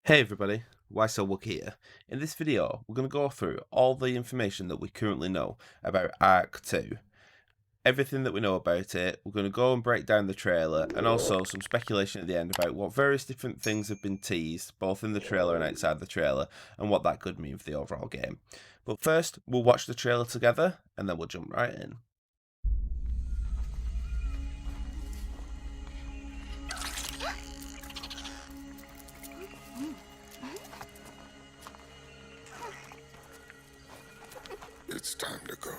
Hey everybody, why So Wookie here. In this video, we're going to go through all the information that we currently know about Arc 2. Everything that we know about it, we're going to go and break down the trailer, and also some speculation at the end about what various different things have been teased, both in the trailer and outside the trailer, and what that could mean for the overall game. But first, we'll watch the trailer together, and then we'll jump right in. It's time to go.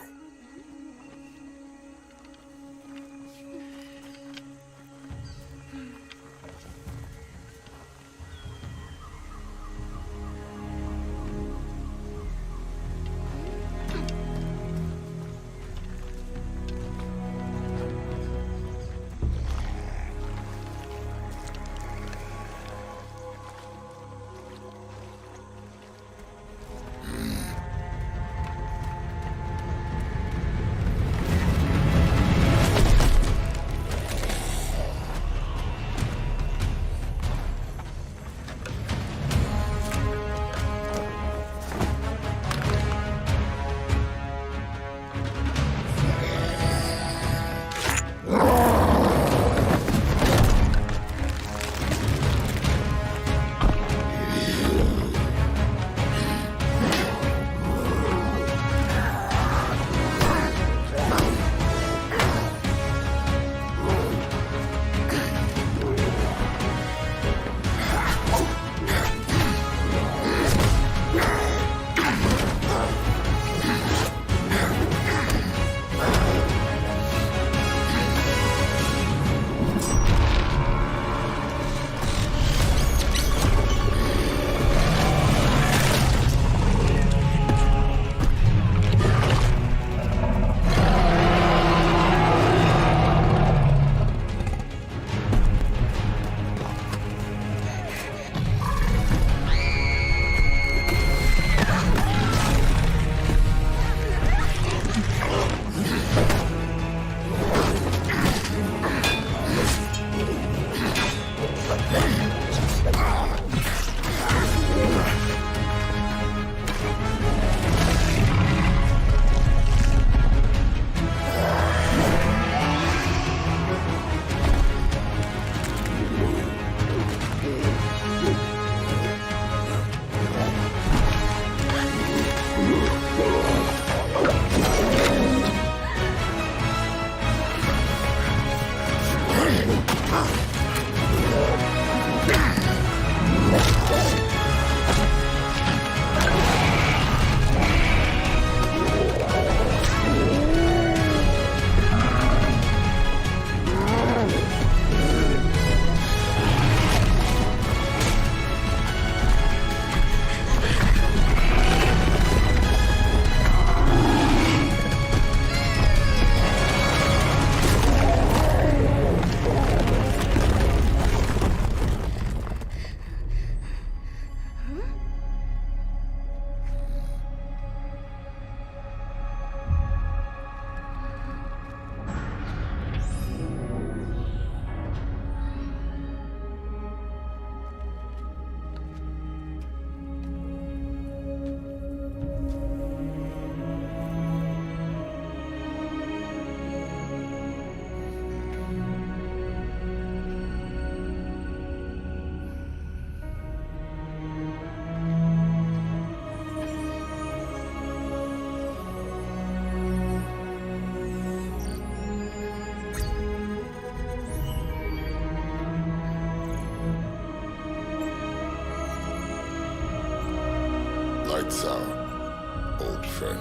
Lights out, old friend.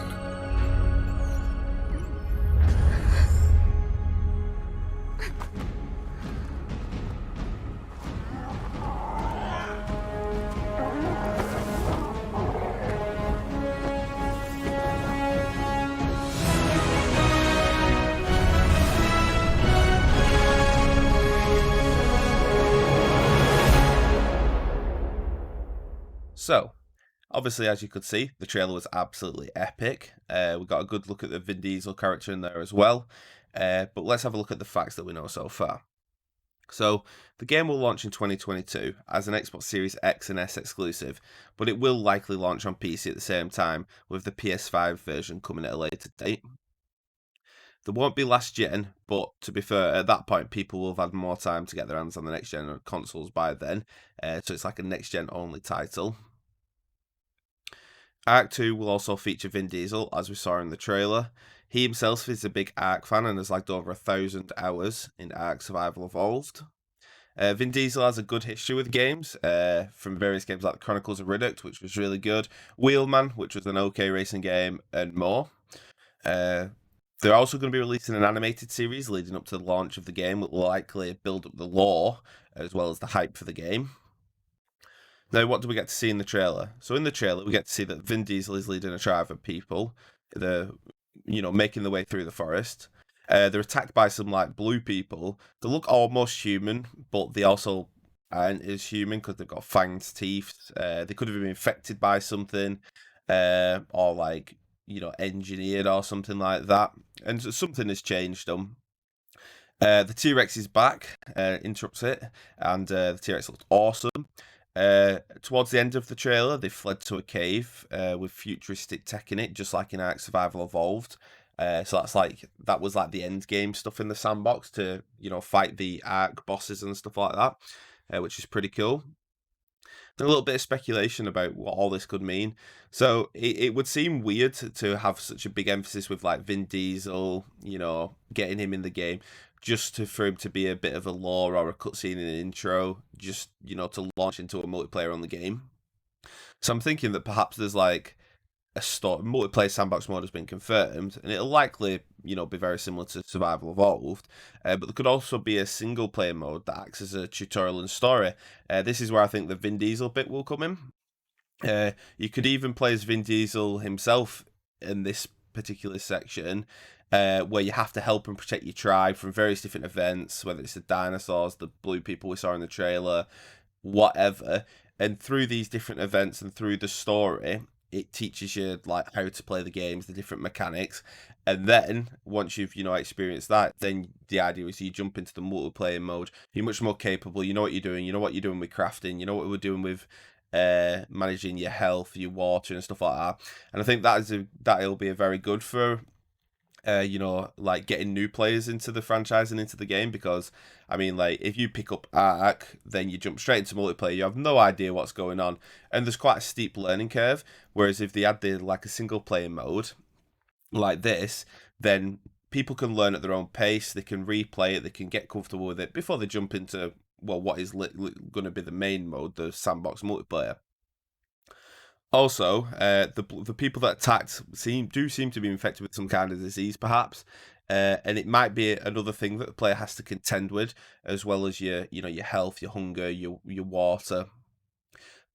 So, obviously, as you could see, the trailer was absolutely epic. We got a good look at the Vin Diesel character in there as well. But let's have a look at the facts that we know so far. So the game will launch in 2022 as an Xbox Series X and S exclusive, but it will likely launch on PC at the same time, with the PS5 version coming at a later date. There won't be last gen, but to be fair, at that point, people will have had more time to get their hands on the next gen consoles by then. So it's like a next gen only title. Ark 2 will also feature Vin Diesel, as we saw in the trailer. He himself is a big Ark fan and has lagged over 1,000 hours in Ark Survival Evolved. Vin Diesel has a good history with games, from various games like the Chronicles of Riddick, which was really good, Wheelman, which was an okay racing game, and more. Uh, they're also going to be releasing an animated series leading up to the launch of the game, that will likely build up the lore as well as the hype for the game. Now, what do we get to see in the trailer? So in the trailer, we get to see that Vin Diesel is leading a tribe of people. They're, making their way through the forest. They're attacked by some like blue people. They look almost human, but they also aren't as human because they've got fangs, teeth. They could have been infected by something, or like engineered or something like that. And so something has changed them. The T-Rex is back, interrupts it, and the T-Rex looks awesome. Towards the end of the trailer, they fled to a cave with futuristic tech in it, just like in Ark Survival Evolved. So that was like the end game stuff in the sandbox to fight the Ark bosses and stuff like that, which is pretty cool. There's a little bit of speculation about what all this could mean. So it would seem weird to have such a big emphasis with like Vin Diesel, getting him in the game, just for him to be a bit of a lore or a cutscene in an intro, just to launch into a multiplayer on the game. So I'm thinking that perhaps there's like a multiplayer sandbox mode has been confirmed, and it'll likely be very similar to Survival Evolved. But there could also be a single player mode that acts as a tutorial and story. This is where I think the Vin Diesel bit will come in. You could even play as Vin Diesel himself in this particular section, where you have to help and protect your tribe from various different events, whether it's the dinosaurs, the blue people we saw in the trailer, whatever. And through these different events and through the story, it teaches you like how to play the games, the different mechanics, and then once you've experienced that, then the idea is you jump into the multiplayer mode. You're much more capable. You know what you're doing. You know what you're doing with crafting. You know what we're doing with managing your health, your water, and stuff like that. And I think that'll be a very good for like getting new players into the franchise and into the game, because I mean, like, if you pick up Ark, then you jump straight into multiplayer, you have no idea what's going on, and there's quite a steep learning curve. Whereas if they had like a single player mode like this, then people can learn at their own pace, they can replay it, they can get comfortable with it before they jump into what is going to be the main mode, the sandbox multiplayer. Also, the people that attacked seem to be infected with some kind of disease, perhaps, and it might be another thing that the player has to contend with, as well as your health, your hunger, your water.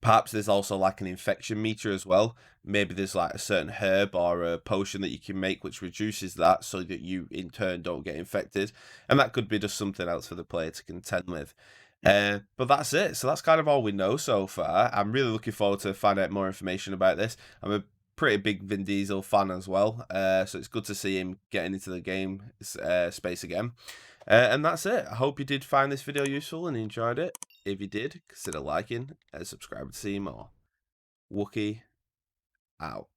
Perhaps there's also like an infection meter as well. Maybe there's like a certain herb or a potion that you can make which reduces that, so that you in turn don't get infected, and that could be just something else for the player to contend with. But that's it. So that's kind of all we know so far. I'm really looking forward to find out more information about this. I'm a pretty big Vin Diesel fan as well, so it's good to see him getting into the game space again. And that's it. I hope you did find this video useful and enjoyed it. If you did, consider liking and subscribing to see more. Wookie out.